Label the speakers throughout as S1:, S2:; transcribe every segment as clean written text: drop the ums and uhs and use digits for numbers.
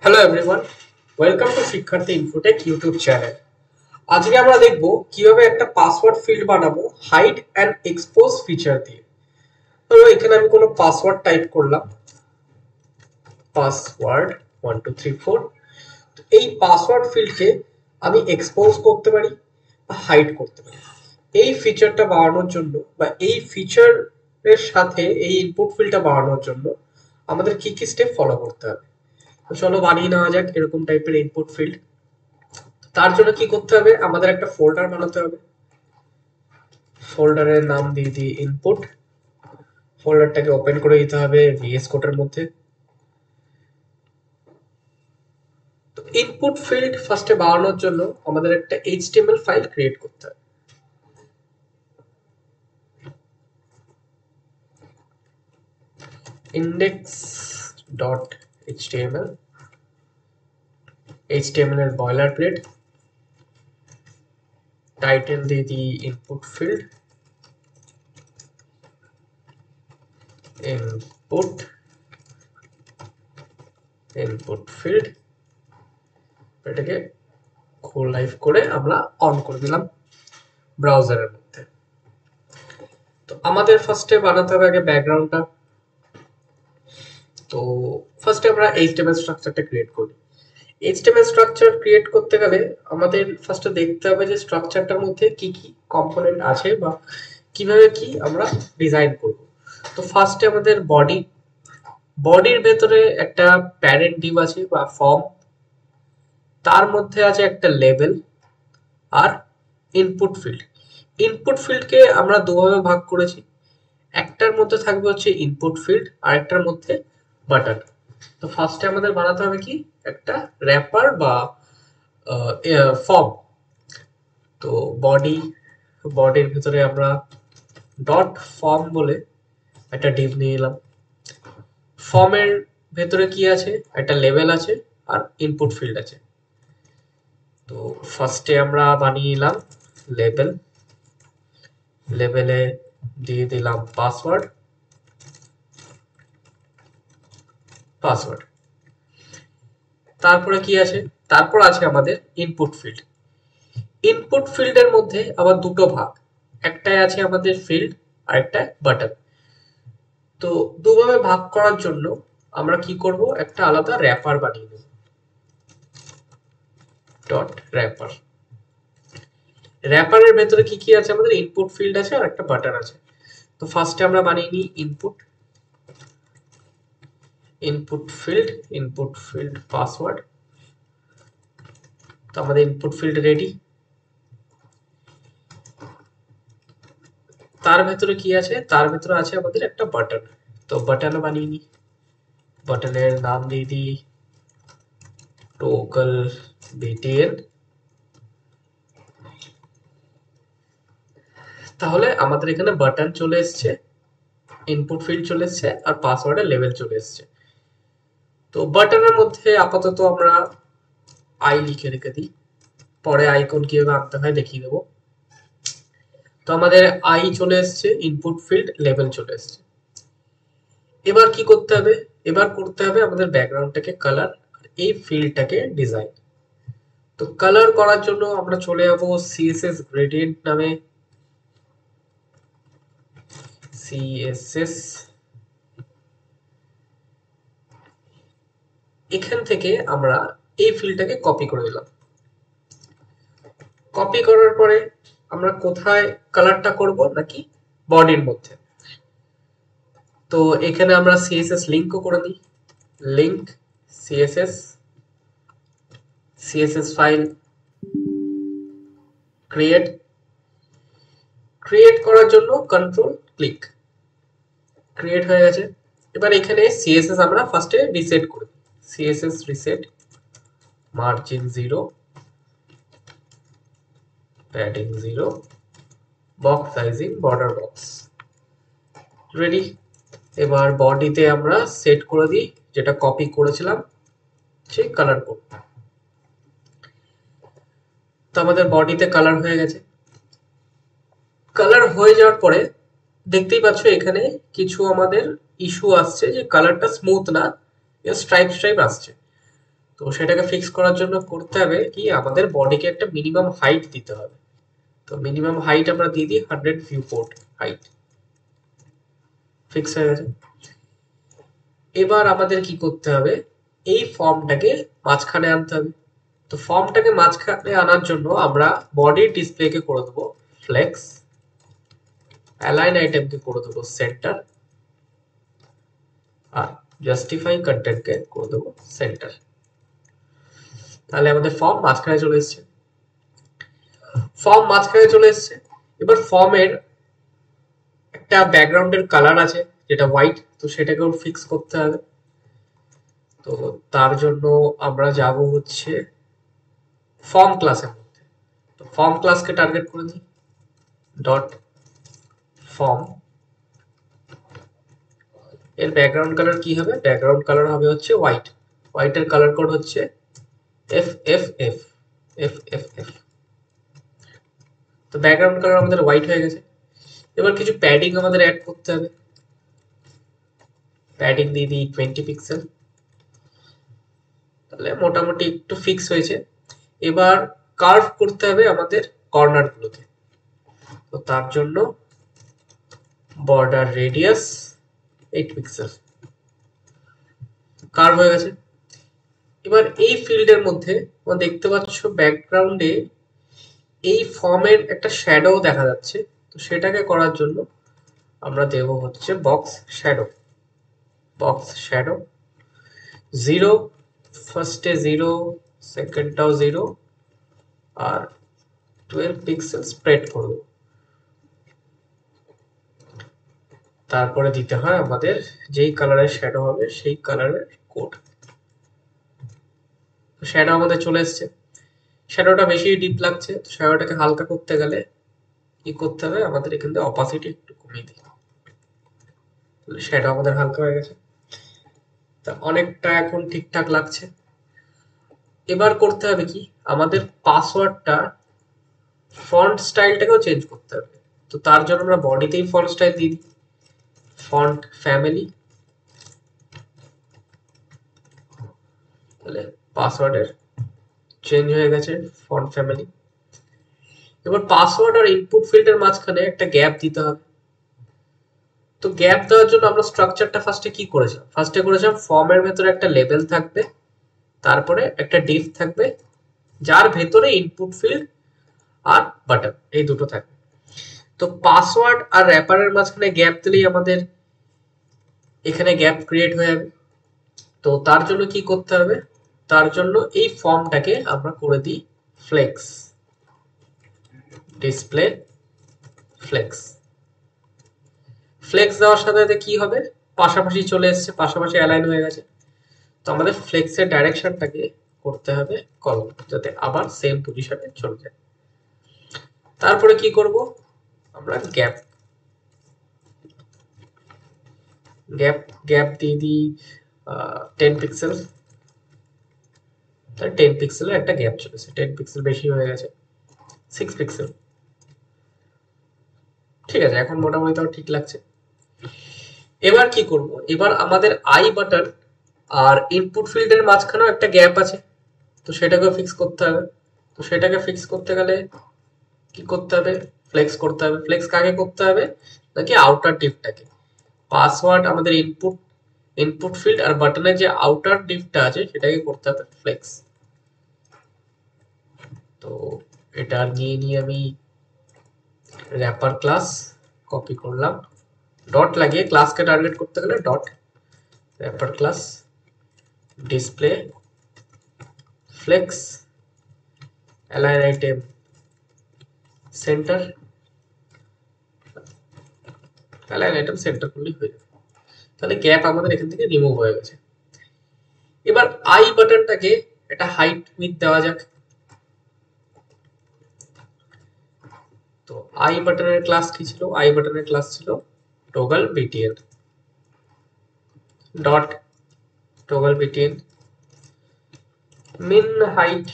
S1: Hello everyone, welcome to শিক্ষার্থী Infotech YouTube channel. আজকে আমরা দেখব কিভাবে একটা পাসওয়ার্ড ফিল্ড বানাবো হাইড অ্যান্ড এক্সপোজ ফিচার দিয়ে। ধরো এখানে আমি কোনো পাসওয়ার্ড টাইপ করলাম, পাসওয়ার্ড 1234। তো এই পাসওয়ার্ড ফিল্ডকে আমি এক্সপোজ করতে পারি বা হাইড করতে পারি। এই ফিচারটা বাড়ানোর জন্য বা এই ফিচারের সাথে এই ইনপুট ফিল্ডটা বাড়ানোর জন্য আমাদের কি কি স্টেপ ফলো করতে হবে। তো চলো বানিয়ে নেওয়া যাক এরকম টাইপের ইনপুট ফিল্ড। তার জন্য কি করতে হবে, আমাদের একটা ফোল্ডার বানাতে হবে। ফোল্ডারের নাম দিয়ে দিই ইনপুট। ফোল্ডারটাকে ওপেন করে দিতে হবে ভিএস কোডের মধ্যে। তো ইনপুট ফিল্ড ফার্স্টে বানানোর জন্য আমাদের একটা এইচটিএমএল ফাইল ক্রিয়েট করতে হবে। index.html, HTML এর বয়লার প্লেট, টাইটেল দিয়ে দিই ইনপুট ফিল্ড, ইনপুট ফিল্ড। এটাকে লাইভ করে আমরা অন করে দিলাম ব্রাউজারের মধ্যে। তো আমাদের ফার্স্টে বানাতে হবে আগে ব্যাকগ্রাউন্ডটা। তো ফার্স্টে আমরা এইচটিএমএল স্ট্রাকচারটা ক্রিয়েট করি। এইচটিএমএল স্ট্রাকচার ক্রিয়েট করতে গেলে আমাদের ফার্স্টে দেখতে হবে যে স্ট্রাকচারটার মধ্যে কি কি কম্পোনেন্ট আছে বা কিভাবে কি আমরা ডিজাইন করব। তো ফার্স্টে আমাদের বডির ভেতরে একটা প্যারেন্ট ডিভ আছে বা ফর্ম, তার মধ্যে আছে একটা লেবেল আর ইনপুট ফিল্ড। ইনপুট ফিল্ডকে আমরা দুভাবে ভাগ করেছি, একটার মধ্যে থাকবে হচ্ছে ইনপুট ফিল্ড আর একটার মধ্যে বাটন। তো ফার্স্টে আমাদের বানাতে হবে কি একটা র্যাপার বা ফর্ম। তো বডির ভিতরে আমরা ডট ফর্ম বলে একটা ডিভ নিয়ে এলাম। ফর্মের ভেতরে কি আছে, একটা লেভেল আছে আর ইনপুট ফিল্ড আছে। তো ফার্স্টে আমরা বানিয়ে নিলাম লেভেলে দিয়ে দিলাম পাসওয়ার্ড। তারপরে কি আছে, তারপর আছে আমাদের ইনপুট ফিল্ড। ইনপুট ফিল্ডের মধ্যে আবার দুটো ভাগ, একটাই আছে আমাদের ফিল্ড আর একটা বাটন। তো দুভাবে ভাগ করার জন্য আমরা কি করব, একটা আলাদা র্যাপার বানিয়ে নেব, ডট র্যাপার। র্যাপারের ভেতরে কি কি আছে, আমাদের ইনপুট ফিল্ড আছে আর একটা বাটন আছে। তো ফার্স্টে আমরা বানিয়ে নিই ইনপুট ফিল্ড পাসওয়ার্ড। তো আমাদের ইনপুট ফিল্ড রেডি। তার ভেতরে কি আছে, তার ভেতরে আছে আমাদের একটা বাটন। তো বাটন বানিয়ে নিই, বাটনের নাম দিয়ে দিই টোগল বিটিএন। তাহলে আমাদের এখানে বাটন চলে এসছে, ইনপুট ফিল্ড চলে এসছে আর পাসওয়ার্ডের লেভেল চলে এসছে। তো বাটনের মধ্যে আপাতত আমরা আই লিখে রেখে দিই, পরে আইকন কিভাবে আনতে হয় দেখিয়ে দেবো। তো আমাদের আই চলে এসছে, ইনপুট ফিল্ড, লেভেল চলে এসছে। এবার কি করতে হবে, এবার করতে হবে আমাদের ব্যাকগ্রাউন্ডটাকে কালার, এই ফিল্ডটাকে ডিজাইন। তো কালার করার জন্য আমরা চলে যাব সিএসএস গ্রেডিয়েন্ট নামে, সিএসএস। এখান থেকে আমরা এই ফিল্ডটাকে কপি করে দিলাম। কপি করার পরে আমরা কোথায় কালারটা করব, নাকি বডির মধ্যে। তো এখানে আমরা সিএসএস লিঙ্কও করে দিই, লিঙ্ক সিএসএস ফাইল ক্রিয়েট করার জন্য কন্ট্রোল ক্লিক, ক্রিয়েট হয়ে গেছে। এবার এখানে সিএসএস আমরা ফার্স্টে রিসেট করি, CSS reset, margin 0, padding 0, box sizing border box ready. এবার বডিতে আমরা সেট করে দিই যেটা কপি করেছিলাম সেই কালার কোড। তো আমাদের বডিতে কালার হয়ে গেছে। কালার হয়ে যাওয়ার পরে দেখতেই পাচ্ছ এখানে কিছু আমাদের ইস্যু আসছে যে কালারটা স্মুথ না, স্ট্রাইপ আসছে। তো সেটাকে ফিক্স করার জন্য করতে হবে কি আমাদের বডিকে একটা মিনিমাম হাইট দিতে হবে। তো মিনিমাম হাইট আমরা দিয়ে দিই 100 ভিউ পোর্ট হাইট, ফিক্স হয়ে গেছে। এবার আমাদের কি করতে হবে, এই ফর্মটাকে মাঝখানে আনতে হবে। তো ফর্মটাকে মাঝখানে আনার জন্য আমরা বডির ডিসপ্লেকে করে দেবো ফ্লেক্স, অ্যালাইন আইটেমকে করে দেবো সেন্টার, আর জাস্টিফাই কন্টেন্টকে করে দেবো সেন্টার। তাহলে আমাদের ফর্ম মাঝখানে চলে এসছে। ফর্ম মাঝখানে চলে এসছে। এবার ফর্মের একটা ব্যাকগ্রাউন্ডের কালার আছে যেটা হোয়াইট, তো সেটাকেও ফিক্স করতে হবে। তো তার জন্য আমরা যাব হচ্ছে ফর্ম ক্লাসের মধ্যে। তো ফর্ম ক্লাসকে টার্গেট করে দিই, ডট ফর্ম। এর ব্যাকগ্রাউন্ড কালার কি হবে, ব্যাকগ্রাউন্ড কালার হবে হচ্ছে হোয়াইট, হোয়াইটের কালার কোড হচ্ছে F F F F F F. তো ব্যাকগ্রাউন্ড কালার আমাদের হোয়াইট হয়ে গেছে। এবার কিছু প্যাডিং আমাদের অ্যাড করতে হবে। প্যাডিং দিয়ে দিই 20 পিক্সেল, তাহলে মোটামুটি একটু ফিক্স হয়েছে। এবার কার্ভ করতে হবে আমাদের কর্নার গুলোকে। তো তার জন্য বর্ডার রেডিয়াস 8 পিক্সেল, কার্ভ হয়ে গেছে। এবার এই ফিল্ডের মধ্যে তোমরা দেখতে পাচ্ছ ব্যাকগ্রাউন্ডে এই ফর্মের একটা শ্যাডো দেখা যাচ্ছে। তো সেটাকে করার জন্য আমরা দেব হচ্ছে বক্স শ্যাডো, বক্স শ্যাডো 0, ফার্স্টে 0, সেকেন্ডটাও 0, আর 12 পিক্সেল স্প্রেড করব। তারপরে দিতে হয় আমাদের যেই কালারের শ্যাডো হবে সেই কালারের কোড। শ্যাডো আমাদের চলে এসছে। শ্যাডোটা বেশি ডিপ লাগছে, তো শ্যাডোটাকে হালকা করতে গেলে কি করতে হবে, আমাদের এখান থেকে অপাসিটি একটু কমিয়ে দিই। শ্যাডো আমাদের হালকা হয়ে গেছে, তা অনেকটা এখন ঠিকঠাক লাগছে। এবার করতে হবে কি, আমাদের পাসওয়ার্ডটা ফন্ট স্টাইলটাকেও চেঞ্জ করতে হবে। তো তার জন্য আমরা বডিতেই ফন্ট স্টাইল দিয়ে দিই, ফন্ট ফ্যামিলি। তাহলে পাসওয়ার্ডের চেঞ্জ হয়ে গেছে ফন্ট ফ্যামিলি। এবার পাসওয়ার্ড আর ইনপুট ফিল্ডের মাঝখানে একটা গ্যাপ দিতে হবে। তো গ্যাপ দেওয়ার জন্য আমরা স্ট্রাকচারটা ফার্স্টে কি করেছিলাম, ফার্স্টে করেছিলাম ফর্মের ভেতরে একটা লেবেল থাকবে, তারপরে একটা ডিভ থাকবে যার ভেতরে ইনপুট ফিল্ড আর বাটন এই দুটো থাকবে। তো পাসওয়ার্ড আর র্যাপারের মাঝখানে গ্যাপ দিলেই আমাদের এখানে গ্যাপ ক্রিয়েট হয়ে যাবে। তো তার জন্য কি করতে হবে, তার জন্য এই ফর্মটাকে আমরা করে দিই ফ্লেক্স, ডিসপ্লে ফ্লেক্স। ফ্লেক্স দেওয়ার সাথে সাথে কি হবে, পাশাপাশি চলে এসছে, পাশাপাশি অ্যালাইন হয়ে গেছে। তো আমাদের ফ্লেক্সের ডাইরেকশনটাকে করতে হবে কলম, যাতে আবার সেম পজিশনে চলে যায়। তারপরে কি করব, আমরা গ্যাপ গ্যাপ গ্যাপ দিয়ে দিই 10 পিক্সেল। 10 পিক্সেলের একটা গ্যাপ চলেছে, 10 পিক্সেল বেশি হয়ে গেছে, 6 পিক্সেল। ঠিক আছে, এখন মোটামুটি তাও ঠিক লাগছে। এবার কি করব, এবার আমাদের আই বাটন আর ইনপুট ফিল্ডের মাঝখানেও একটা গ্যাপ আছে, তো সেটাকেও ফিক্স করতে হবে। তো সেটাকে ফিক্স করতে গেলে কি করতে হবে, ফ্লেক্স করতে হবে। ফ্লেক্স কাকে করতে হবে, নাকি আউটার ডিপটাকে। পাসওয়ার্ড আমাদের ইনপুট ইনপুট ফিল্ড আর বাটনের যে আউটার ডিপটা আছে সেটাকে করতে হবে ফ্লেক্স। তো এটা নিয়ে নিয়ে আমি র্যাপার ক্লাস কপি করলাম, ডট লাগিয়ে ক্লাসকে টার্গেট করতে গেলে dot wrapper class display flex align item center, align item center করলেই হয়ে যাবে। তাহলে গ্যাপ আমাদের এখান থেকে রিমুভ হয়ে গেছে। এবার আই বাটনটাকে একটা হাইট উইথ দেওয়া যাক। তো আই বাটনের ক্লাস কি ছিল, আই বাটনের ক্লাস ছিল toggle BTL, dot toggle BTL mean height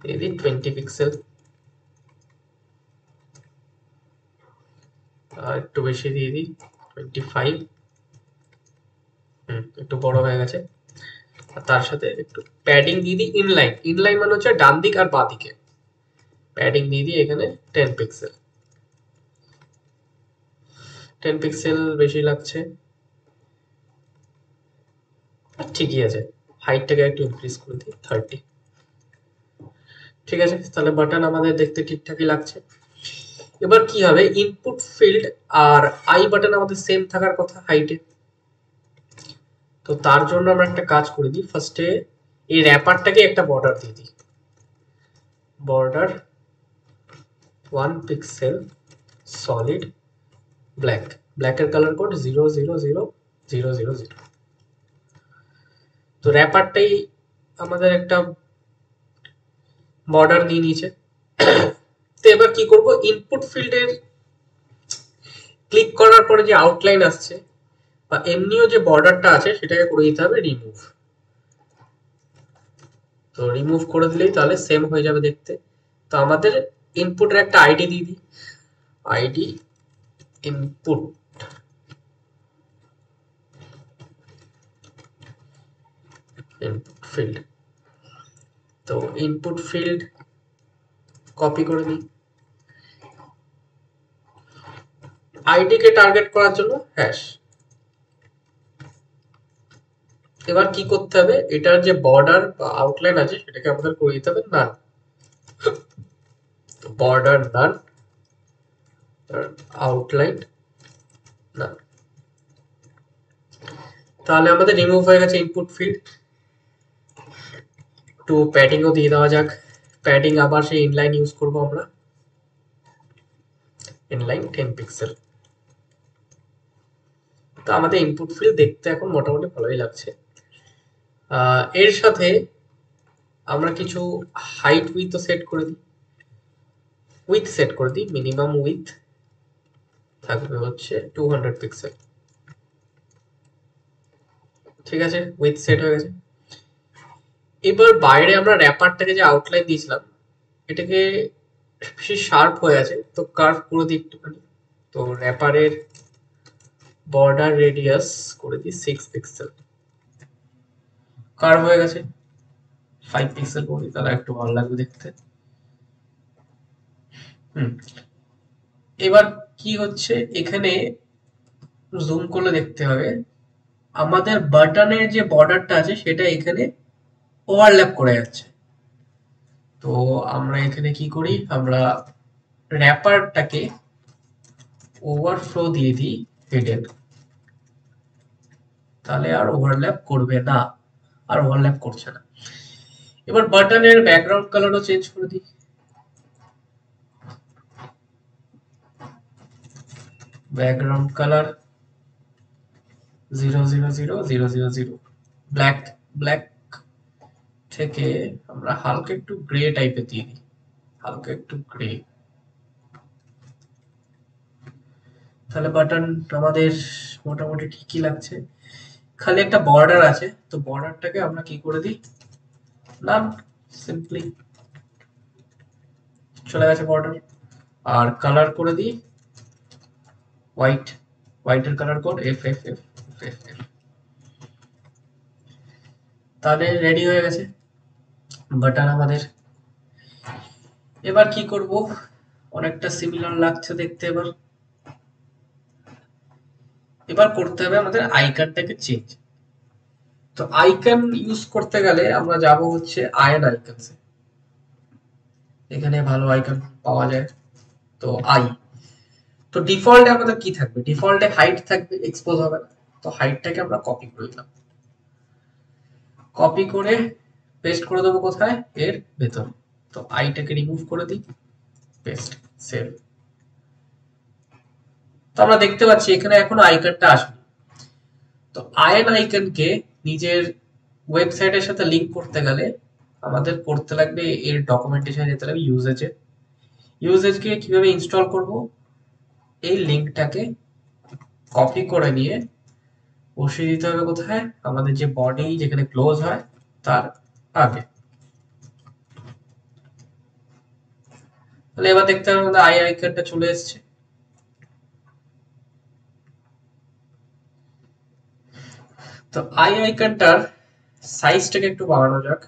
S1: দিয়ে দিই 20 পিক্সেল, একটু বেশি দিয়ে দিই 25, একটু বড় হয়ে গেছে। আর তার সাথে একটু প্যাডিং দিয়ে দিই ইনলাইন। ইনলাইন মানে হচ্ছে ডান দিক আর বাঁ দিকে। প্যাডিং দিয়ে দিই এখানে 10 পিক্সেল। 10 পিক্সেল বেশি লাগছে, ঠিকই আছে। হাইটটাকে একটু ইনক্রিজ করে দিই 30। ঠিক আছে, তাহলে বাটন আমাদের দেখতে ঠিকঠাকই লাগছে। এবার কি হবে, ইনপুট ফিল্ড আর আই বাটন আমাদের সেম থাকার কথা হাইটে। তো তার জন্য আমরা একটা কাজ করে দিই, ফার্স্টে এই র্যাপারটাকে একটা বর্ডার দিয়ে দিই। Border 1 pixel solid black. ব্ল্যাকের কালার কোড 0000000। তো র্যাপারটাই আমাদের একটা বর্ডার নিয়ে নিয়েছে। তো এবার কি করব, ইনপুট ফিল্ডের ক্লিক করার পরে যে আউটলাইন আসছে বা এমনিও যে বর্ডারটা আছে সেটাকে করে দিতে হবে রিমুভ। তো রিমুভ করে দিলেই তাহলে সেম হয়ে যাবে দেখতে। তো আমাদের ইনপুটের একটা আইডি দিয়ে দিই, আইডি ইনপুট। ইনপুট ফিল্ড, তো ইনপুট ফিল্ড কপি করে দিই, আইডি কে টার্গেট করার জন্য হ্যাশ। এবার কি করতে হবে, এটার যে বর্ডার বা আউটলাইন আছে সেটাকে আমাদের করে দিতে হবে নান। বর্ডার নান, আউটলাইন নান। তাহলে আমাদের রিমুভ হয়ে গেছে ইনপুট ফিল্ড। একটু প্যাডিংও দিয়ে দেওয়া যাক। প্যাডিং আবার সেই ইনলাইন ইউজ করব আমরা, ইনলাইন 10 পিক্সেল। তো আমাদের ইনপুট ফিল্ড দেখতে এখন মোটামুটি ভালোই লাগছে। এর সাথে আমরা কিছু হাইট উইথ সেট করে দিই। উইথ সেট করে দিই, মিনিমাম উইথ থাকবে হচ্ছে 200 পিক্সেল। ঠিক আছে, উইথ সেট হয়ে গেছে। এবার বাইরে আমরা র্যাপারটাকে যে আউটলাইন দিয়েছিলাম এটাকে বেশি শার্প হয়ে আছে, তো কার্ভ করে দিই একটুখানি। তো র্যাপারের বর্ডার রেডিয়াস করে দিই 6 পিক্সেল। কার্ভ হয়ে গেছে। 5 পিক্সেল করে দিই, তাহলে একটু ভালো লাগবে দেখতে। হুম, এবার কি হচ্ছে এখানে জুম করলে দেখতে হবে আমাদের বাটনের যে বর্ডারটা আছে সেটা এখানে ওভারল্যাপ করে যাচ্ছে। তো আমরা এখানে কি করি, আমরা র্যাপারটাকে ওভারফ্লো দিয়ে দিই হেডের, তাহলে আর ওভারল্যাপ করবে না, আর ওভারল্যাপ করছে না। এবার বাটনের ব্যাকগ্রাউন্ড কালারও চেঞ্জ করে দিই। Background colour 0000000। ব্ল্যাক, ব্ল্যাক থেকে আমরা হালকা একটু গ্রে টাইপের দিয়ে দিই, হালকা একটু গ্রে। তাহলে বাটন আমাদের মোটামুটি ঠিকই লাগছে। খালি একটা বর্ডার আছে, তো বর্ডারটাকে আমরা কি করে দিই, নাম সিম্পলি চলে গেছে বর্ডার। আর কালার করে দিই হোয়াইট। হোয়াইটের colour code F F F F F. তাহলে রেডি হয়ে গেছে বাটন আমাদের। এবার কি করব, অনেকটা সিমিলার লাগছে দেখতে। এবার করতে হবে আমাদের আইকনটাকে চেঞ্জ। তো আইকন ইউজ করতে গেলে আমরা যাব হচ্ছে আয়ন আইকনসে। এখানে ভালো আইকন পাওয়া যায়। তো আই, তো ডিফল্টে আমাদের কি থাকবে, ডিফল্টে হাইট থাকবে, এক্সপোজ হবে না। তো হাইটটাকে আমরা কপি করে দিলাম, কপি করে পেস্ট করে দেবো কোথায়, এর ভেতর। তো আইটাকে রিমুভ করে দিই, পেস্ট, সেভ। তো আমরা দেখতে পাচ্ছি এখানে এখনো আইকনটা আসেনি। তো আয়ন আইকনকে নিজের ওয়েবসাইটের সাথে লিংক করতে গেলে আমাদের করতে লাগবে, এর ডকুমেন্টেশন যেতে লাগবে ইউজেজে। ইউজেজকে কিভাবে ইনস্টল করব, এই লিংকটাকে কপি করে নিয়ে বসিয়ে দিতে হবে কোথায়, আমাদের যে বডি যেখানে ক্লোজ হয় তার আগে। তাহলে এবার দেখতে হবে আমাদের আই আইকনটা চলে এসেছে। তো আই আইকনটার সাইজটাকে একটু বাড়ানো যাক।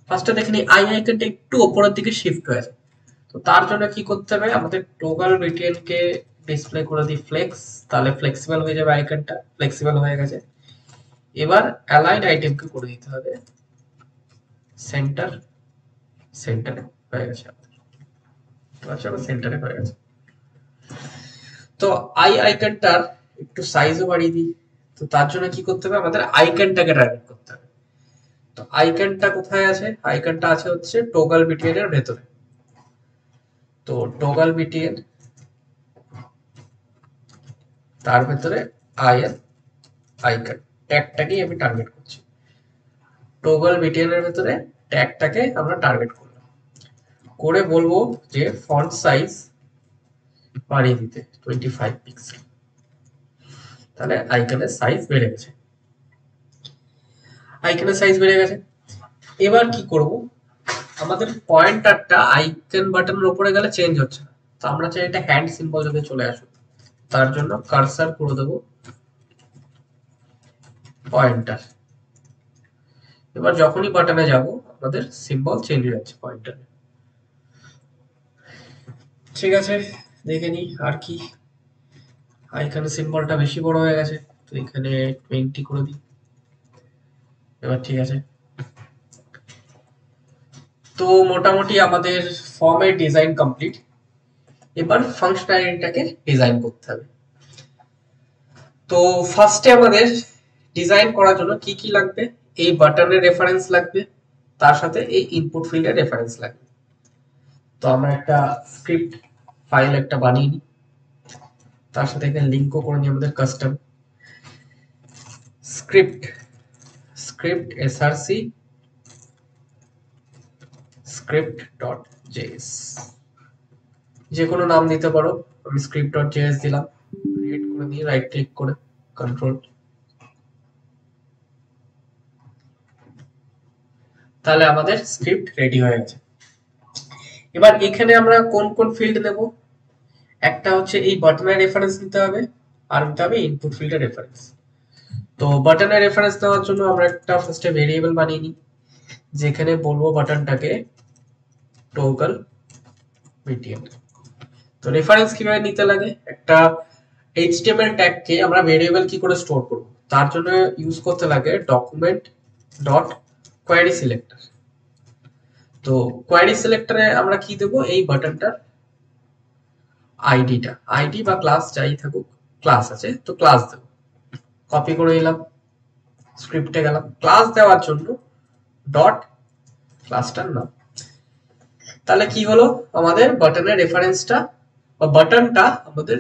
S1: ফার্স্টে দেখে নিই আই আইকনটা একটু উপরের দিকে শিফট হয়েছে। তো তার জন্য কি করতে হবে, আমাদের টগল বিটিএন কে ডিসপ্লে করে দিই ফ্লেক্স, তাহলে ফ্লেক্সিবল হয়ে যাবে আইকনটা, ফ্লেক্সিবল হয়ে গেছে। এবার অ্যালাইন আইটেমকে করে দিতে হবে সেন্টার, সেন্টারে হয়ে গেছে আমাদের, আচ্ছা সেন্টারে হয়ে গেছে। তো আই আইকনটার একটু সাইজও বাড়িয়ে দিই। তো তার জন্য কি করতে হবে, আমাদের আইকনটাকে টার্গেট করতে হবে। তো আইকনটা কোথায় আছে, আইকনটা আছে হচ্ছে টগল বিটিএন এর ভেতরে। তো টগল বিটিএন, তার ভেতরে আই এর আইকন ট্যাগটাকেই আমি টার্গেট করছি। টগল বিটিএন এর ভেতরে ট্যাগটাকে আমরা টার্গেট করলাম, করে বলবো যে ফন্ট সাইজ বাড়িয়ে দিতে 25 পিক্সেল, তাহলে আইকনের সাইজ বেড়ে গেছে, আইকনের সাইজ বেড়ে গেছে। এবার কি করব, আমাদের পয়েন্টারটা আইকন বাটনের উপরে গেলে চেঞ্জ হচ্ছে না, তো আমরা চাই এটা হ্যান্ড সিম্বল যদি চলে আসুক, তার জন্য কার্সার করে দেবো পয়েন্টার। এবার যখনই বাটনে যাব আমাদের সিম্বল চেঞ্জ হয়ে যাচ্ছে পয়েন্টারে। ঠিক আছে, দেখে নি আর কি, আইকনের সিম্বলটা বেশি বড় হয়ে গেছে, তো এখানে 20 করে দিই। এবার ঠিক আছে, তো মোটামুটি আমাদের ফর্মের ডিজাইন কমপ্লিট। এবার ফাংশনালিটিটাকে ডিজাইন করতে হবে। তো ফার্স্টে আমাদের ডিজাইন করার জন্য কি কি লাগবে, এই বাটনের রেফারেন্স লাগবে, তার সাথে এই ইনপুট ফিল্ডের রেফারেন্স লাগবে। তো আমরা একটা স্ক্রিপ্ট ফাইল একটা বানিয়ে নিই, তার সাথে এখানে লিঙ্কও করে নিই আমাদের custom script, script SRC script dot JS, যে কোনো নাম দিতে পারো, আমি স্ক্রিপ্ট ডট জেএস দিলাম, ক্রিয়েট করে নিয়ে রাইট ক্লিক করে কন্ট্রোল, তাহলে আমাদের স্ক্রিপ্ট রেডি হয়ে গেছে। এবার এখানে আমরা কোন কোন ফিল্ড নেব, একটা হচ্ছে এই বাটনের রেফারেন্স নিতে হবে, আর নিতে হবে ইনপুট ফিল্ডের রেফারেন্স। তো বাটনের রেফারেন্স নেওয়ার জন্য আমরা একটা ফার্স্টে ভেরিয়েবল বানিয়ে নিই, যেখানে বলবো বাটনটাকে টগল বিটিএন। তো রেফারেন্স কিভাবে নিতে লাগে, একটা এইচটিএমএল ট্যাগকে আমরা ভেরিয়েবল কি করে স্টোর করব, তার জন্য ইউজ করতে লাগে ডকুমেন্ট ডট কোয়েরি সিলেক্টর। তো কোয়েরি সিলেক্টরে আমরা কি দেব, এই বাটনটার আইডিটা, আইডি বা ক্লাস যাই থাকুক, ক্লাস আছে তো ক্লাস দেব, কপি করে নিলাম, স্ক্রিপ্টে গেলাম, ক্লাস দেওয়ার জন্য ডট ক্লাসটার নাম। তাহলে কি হলো, আমাদের বাটনের রেফারেন্সটা বা বাটনটা আমাদের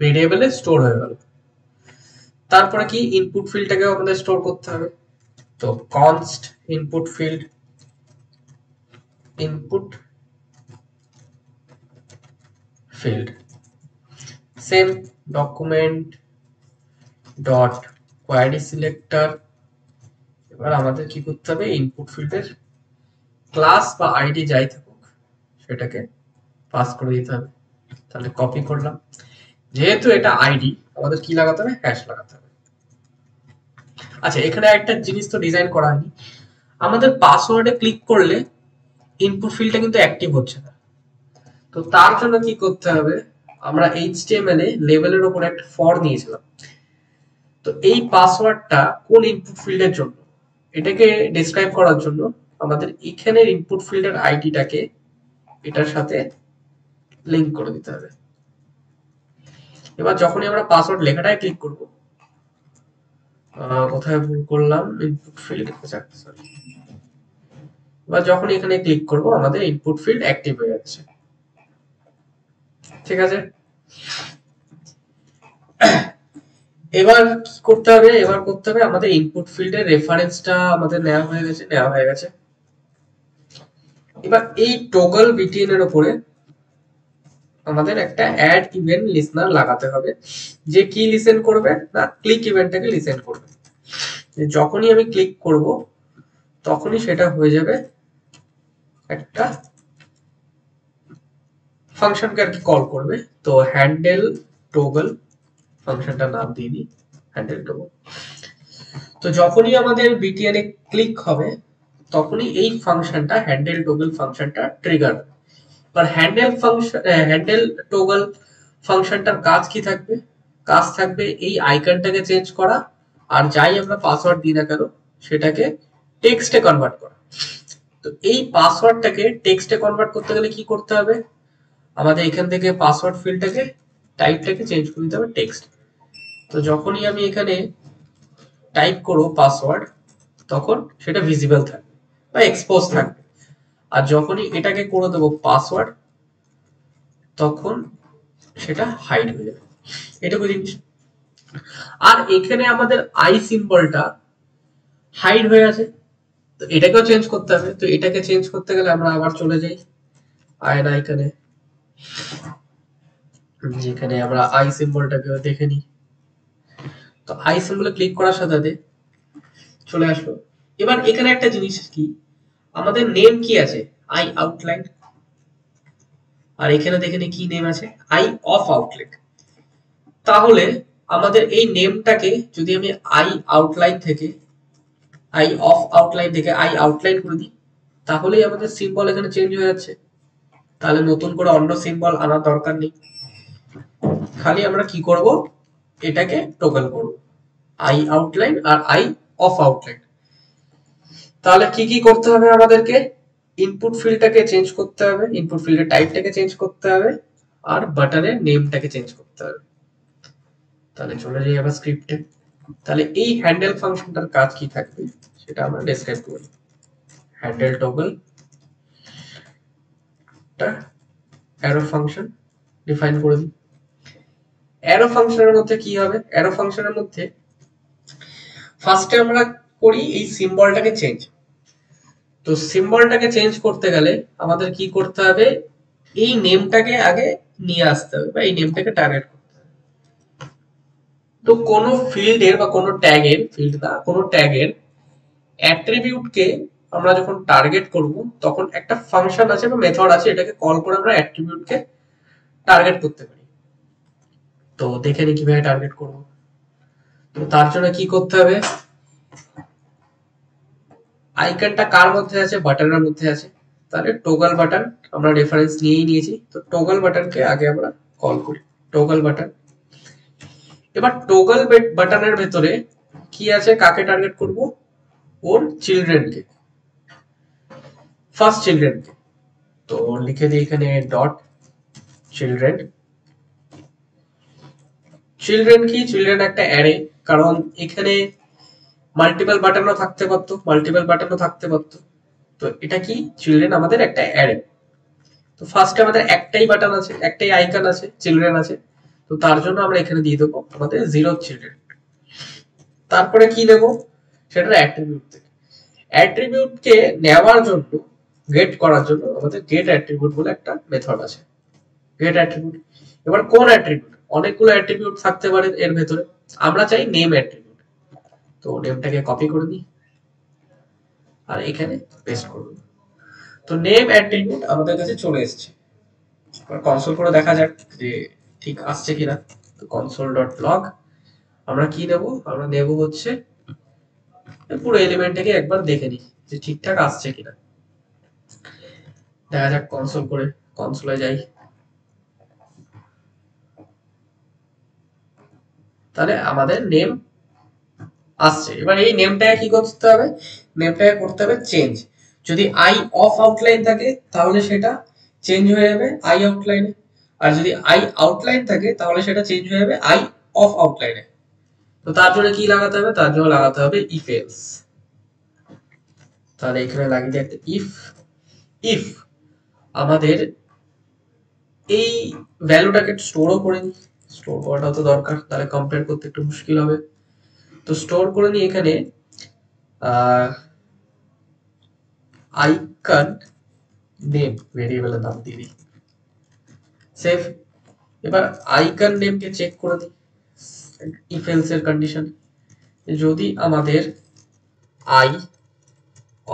S1: ভেরিয়েবলে স্টোর হয়ে গেল। তারপরে কি, ইনপুট ফিল্ডটাকে আমাদের স্টোর করতে হবে। তো const input field, input field same document dot query selector. এবার আমাদের কি করতে হবে, ইনপুট ফিল্ডের ক্লাস বা আইডি যাই থাকুক সেটাকে পাস করে দিতে হবে। তাহলে কপি করলাম, যেহেতু এটা আইডি আমাদের কি লাগাতে হবে, হ্যাশ লাগাতে হবে। আচ্ছা, এখানে একটা জিনিস তো ডিজাইন করা হয়নি, আমাদের পাসওয়ার্ডে ক্লিক করলে ইনপুট ফিল্ডটা কিন্তু অ্যাক্টিভ হচ্ছে না। তো তার জন্য কি করতে হবে, আমরা এইচটিএমএল এ লেভেলের উপর একটা ফর নিয়েছিলাম, তো এই পাসওয়ার্ডটা কোন ইনপুট ফিল্ডের জন্য এটাকে ডেসক্রাইব করার জন্য আমাদের এখানের ইনপুট ফিল্ডের আইডিটাকে এটার সাথে লিংক করে দিতে হবে। এবার যখনই আমরা পাসওয়ার্ড লেখাটায় ক্লিক করব, কোথায় ভুল করলাম, ইনপুট ফিল্ড, সরি, এবার যখন এখানে ক্লিক করব আমাদের ইনপুট ফিল্ড অ্যাক্টিভ হয়ে যাচ্ছে। ঠিক আছে, এবার কি করতে হবে, এবার করতে হবে আমাদের ইনপুট ফিল্ডের রেফারেন্সটা আমাদের নেওয়া হয়ে গেছে। এবার এই টগল বিটিএন এর উপরে আমাদের একটা অ্যাড ইভেন্ট লিসনার লাগাতে হবে, যে কি লিসেন করবে না, ক্লিক ইভেন্টটাকে লিসেন করবে। যখনই আমি ক্লিক করব তখনই সেটা হয়ে যাবে একটা ফাংশনকে আর কি কল করবে। তো হ্যান্ডেল টগল ফাংশনটার নাম দিয়ে দিই হ্যান্ডেল টগল। তো যখনই আমাদের বিটিএন এ ক্লিক হবে তখনই এই ফাংশনটা হ্যান্ডেল টগল ফাংশনটা ট্রিগার। এবার হ্যান্ডেল টগল ফাংশনটার কাজ কি থাকবে? কাজ থাকবে এই আইকনটাকে চেঞ্জ করা, আর যাই আমরা পাসওয়ার্ড দিই না কেন সেটাকে টেক্সটে কনভার্ট করা। তো এই পাসওয়ার্ডটাকে টেক্সটে কনভার্ট করতে গেলে কি করতে হবে? আমাদের এখান থেকে পাসওয়ার্ড ফিল্ডটাকে টাইপটাকে চেঞ্জ করে দিতে হবে টেক্সট। তো যখনই আমি এখানে টাইপ করব পাসওয়ার্ড তখন সেটা ভিজিবল থাকবে বা এক্সপোজ থাকবে, আর যখনই এটাকে করে দেবো পাসওয়ার্ড তখন সেটা হাইড হয়ে যাবে। এটুকু জিনিস। আর এখানে আমাদের আই সিম্বলটা হাইড হয়ে আছে, তো এটাকেও চেঞ্জ করতে হবে। তো এটাকে চেঞ্জ করতে গেলে আমরা আবার চলে যাই আয়ন আইকনে, যেখানে আমরা আই সিম্বলটাকে দেখে নিই। তো আই সিম্বলে ক্লিক করার সাথে সাথে চলে আসলো। এবার এখানে একটা জিনিস কি, আমাদের নেম কি আছে? I outline. আর এখানে দেখে নি কি নেম আছে? I off outline. তাহলে আমাদের এই নেমটাকে যদি আমি আই আউটলাইন থেকে আই অফ আউটলাইন থেকে আই আউটলাইন করে দিই তাহলেই আমাদের সিম্বল এখানে চেঞ্জ হয়ে যাচ্ছে। তাহলে নতুন করে অন্য সিম্বল আনার দরকার নেই, খালি আমরা কি করব, এটাকে টগল করব আই আউটলাইন আর আই অফ আউটলাইন। তাহলে কি কি করতে হবে আমাদেরকে? ইনপুট ফিল্ডটাকে চেঞ্জ করতে হবে, ইনপুট ফিল্ডের টাইপটাকে চেঞ্জ করতে হবে, আর বাটনের নেমটাকে চেঞ্জ করতে হবে। তাহলে চলে যাই আবার স্ক্রিপ্টে। তাহলে এই হ্যান্ডেল ফাংশনটার কাজ কি থাকবে সেটা আমরা ডেসক্রাইব করি। হ্যান্ডেল টগল টা অ্যারো ফাংশন ডিফাইন করে দিই। অ্যারো ফাংশনের মধ্যে কি হবে? অ্যারো ফাংশনের মধ্যে ফার্স্টে আমরা করি এই সিম্বলটাকে চেঞ্জ। তো সিম্বলটাকে চেঞ্জ করতে গেলে আমাদের কি করতে হবে? এই নেমটাকে আগে নিয়ে আসতে হবে বা এই নেমটাকে টার্গেট করতে হবে। তো কোনো ফিল্ডের বা কোনো ট্যাগের, ফিল্ড না কোনো ট্যাগের অ্যাট্রিবিউটকে আমরা যখন টার্গেট করব তখন একটা ফাংশন আছে বা মেথড আছে, এটাকে কল করে আমরা অ্যাট্রিবিউটকে টার্গেট করতে পারি। তো দেখে নি কিভাবে টার্গেট করব। তো তার জন্য কি করতে হবে? আইকনটা কার মধ্যে আছে? বাটনের মধ্যে আছে। তাহলে টগল বাটন আমরা রেফারেন্স নিয়েই নিয়েছি, তো টগল বাটনকে আগে আমরা কল করি টগল বাটন। এবার টগল বাটনের ভেতরে কি আছে? কাকে টার্গেট করব? ওর চিলড্রেনকে, ফার্স্ট চিলড্রেনকে। তো লিখে দিই এখানে ডট চিলড্রেন। চিলড্রেন কি? চিলড্রেন একটা অ্যারে, কারণ এখানে মাল্টিপল বাটনও থাকতে পারতো, তো এটা কি? চিলড্রেন আমাদের একটা অ্যারে। তো ফার্স্টে আমাদের একটাই বাটন আছে, একটাই আইকন আছে, চিলড্রেন আছে, তো তার জন্য আমরা এখানে দিয়ে দেবো আমাদের জিরো চিলড্রেন। তারপরে কি দেব? সেটা অ্যাট্রিবিউট থেকে। অ্যাট্রিবিউটকে নেওয়ার জন্য, গেট করার জন্য আমাদের গেট অ্যাট্রিবিউট বলে একটা মেথড আছে। Get attribute. এবার কোন অ্যাট্রিবিউট? অনেকগুলো অ্যাট্রিবিউট থাকতে পারে এর ভেতরে, আমরা চাই নেম অ্যাট্রিবিউট। তো নেমটাকে কপি করে দিই আর এখানে পেস্ট করব। তো নেম অ্যাট্রিবিউট আমাদের কাছে চলে এসেছে। এবার কনসোল করে দেখা যাক যে ঠিক আসছে কিনা। তো console.log আমরা কি দেব? আমরা দেব হচ্ছে পুরো এলিমেন্টটাকে একবার দেখে নিই যে ঠিকঠাক আসছে কিনা। দেখা যাক কনসোল করে, কনসোলে যাই। তাহলে আমাদের নেম আসছে। এবার এই নেমটাকে কি করতে হবে? নেমটাকে করতে হবে চেঞ্জ। যদি আই অফ আউটলাইন থাকে তাহলে সেটা চেঞ্জ হয়ে যাবে আই আউটলাইনে, আর যদি আই আউটলাইন থাকে তাহলে সেটা চেঞ্জ হয়ে যাবে আই অফ আউটলাইনে। তো তার জন্য কি লাগাতে হবে? তার জন্য লাগাতে হবে ইফ এলস। তাহলে এখানে লাগিয়ে দিই একটা ইফ। ইফ আমাদের এই ভ্যালুটাকে স্টোরও করে নিই, স্টোর করাটাও তো দরকার, তাহলে কম্পেয়ার করতে একটু মুশকিল হবে। তো স্টোর করে নিই এখানে আইকন নেম ভেরিয়েবলের নাম দিয়ে দিই, সেভ। এবার আইকন নেমকে চেক করে দিই ইফ এলস এর কন্ডিশন। যদি আমাদের আই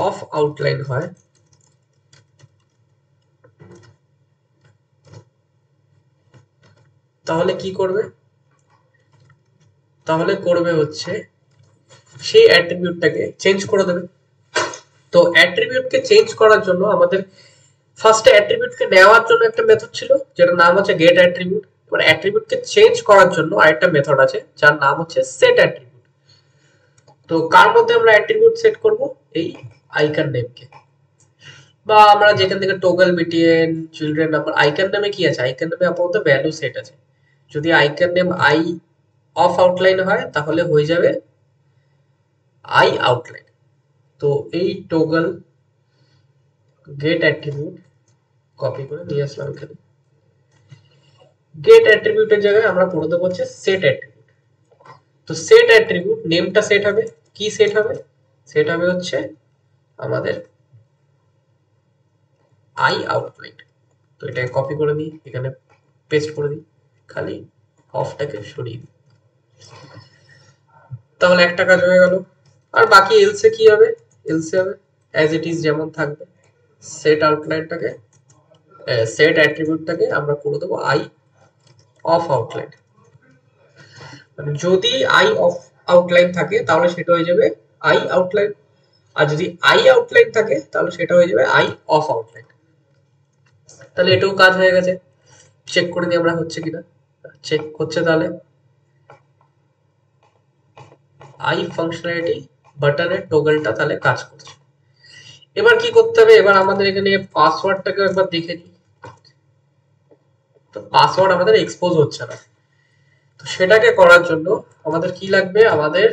S1: অফ আউটলাইন হয় তাহলে কি করবে? তাহলে করবে হচ্ছে সেই অ্যাট্রিবিউটটাকে চেঞ্জ করে দেবে। তো অ্যাট্রিবিউটকে চেঞ্জ করার জন্য আমাদের ফার্স্টে অ্যাট্রিবিউটকে নেওয়ার জন্য একটা মেথড ছিল যেটার নাম হচ্ছে গেট অ্যাট্রিবিউট। এবার অ্যাট্রিবিউটকে চেঞ্জ করার জন্য আরেকটা মেথড আছে যার নাম হচ্ছে সেট অ্যাট্রিবিউট। তো কার মধ্যে আমরা অ্যাট্রিবিউট সেট করব? এই আইকন নেমকে, বা আমরা যেখান থেকে toggle BTN children number, icon নেমে কি আছে? আইকন নেমে আপাতত ভ্যালু সেট আছে। যদি icon name I off outline হয় তাহলে হয়ে যাবে আই আউটলাইন। তো এই টোগল গেট অ্যাট্রিবিউট কপি করে নিয়ে আসলাম এখানে। গেট অ্যাট্রিবিউটের জায়গায় আমরা করে দেবো হচ্ছে সেট অ্যাট্রিবিউট। তো সেট অ্যাট্রিবিউট নেমটা সেট হবে, কি সেট হবে? সেট হবে হচ্ছে আমাদের আই আউটলাইন। তো এটাকে কপি করে দিই, এখানে পেস্ট করে দিই, খালি অফটাকে সরিয়ে দিই। তাহলে একটা কাজ হয়ে গেল। আর বাকি এলসে কি হবে? এলসে হবে অ্যাজ ইট ইজ যেমন থাকবে। সেট আউটলাইনটাকে সেট অ্যাট্রিবিউটটাকে আমরা করে দেবো আই অফ আউটলাইন। মানে যদি আই অফ আউটলাইন থাকে তাহলে সেটা হয়ে যাবে আই আউটলাইন, আর যদি আই আউটলাইন থাকে তাহলে সেটা হয়ে যাবে আই অফ আউটলাইন। তাহলে এটাও কাজ হয়ে গেছে। চেক করে নিই আমরা হচ্ছে কিনা। চেক হচ্ছে, তাহলে আই ফাংশনালিটি বাটনের টোগলটা তাহলে কাজ করছে। এবার কি করতে হবে? এবার আমাদের এখানে পাসওয়ার্ডটাকে একবার দেখে নিই। তো পাসওয়ার্ড আমাদের এক্সপোজ হচ্ছে না। তো সেটাকে করার জন্য আমাদের কি লাগবে? আমাদের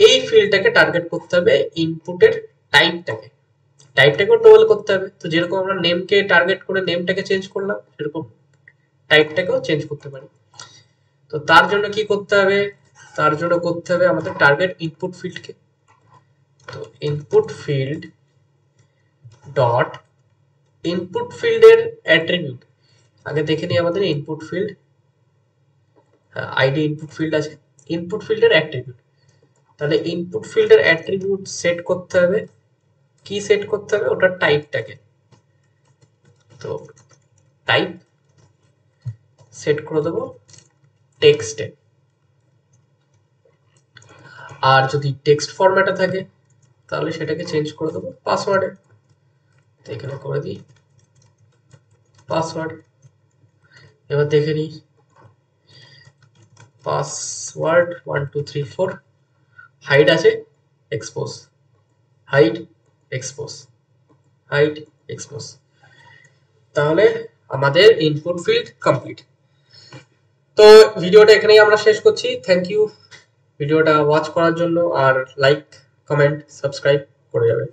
S1: এই ফিল্ডটাকে টার্গেট করতে হবে, ইনপুটের টাইপটাকে টোগল করতে হবে। তো যেরকম আমরা নেমকে টার্গেট করে নেমটাকে চেঞ্জ করলাম, সেরকম টাইপটাকেও চেঞ্জ করতে পারি। তো তার জন্য কি করতে হবে? তার জন্য করতে হবে আমাদের টার্গেট ইনপুট ফিল্ডকে। তো ইনপুট ফিল্ড ডট ইনপুট ফিল্ডের অ্যাট্রিবিউট আগে দেখে নিই। আমাদের input field ID input field আছে, ইনপুট ফিল্ডের অ্যাট্রিবিউট। তাহলে ইনপুট ফিল্ডের অ্যাট্রিবিউট সেট করতে হবে, কি সেট করতে হবে? ওটার টাইপটাকে। তো টাইপ সেট করে দেবো টেক্সটে। আর যদি টেক্সট ফরম্যাটে থাকে তাহলে সেটাকে চেঞ্জ করে দেবো পাসওয়ার্ডে। তো এখানে করে দিই পাসওয়ার্ড। এবার দেখে নিই পাসওয়ার্ড 1 2 3 4 হাইড আছে, expose, hide expose, hide expose. তাহলে আমাদের ইনপুট ফিল্ড কমপ্লিট। তো ভিডিওটা এখানেই আমরা শেষ করছি। থ্যাংক ইউ ভিডিওটা ওয়াচ করার জন্য, আর লাইক কমেন্ট সাবস্ক্রাইব করে যাবে।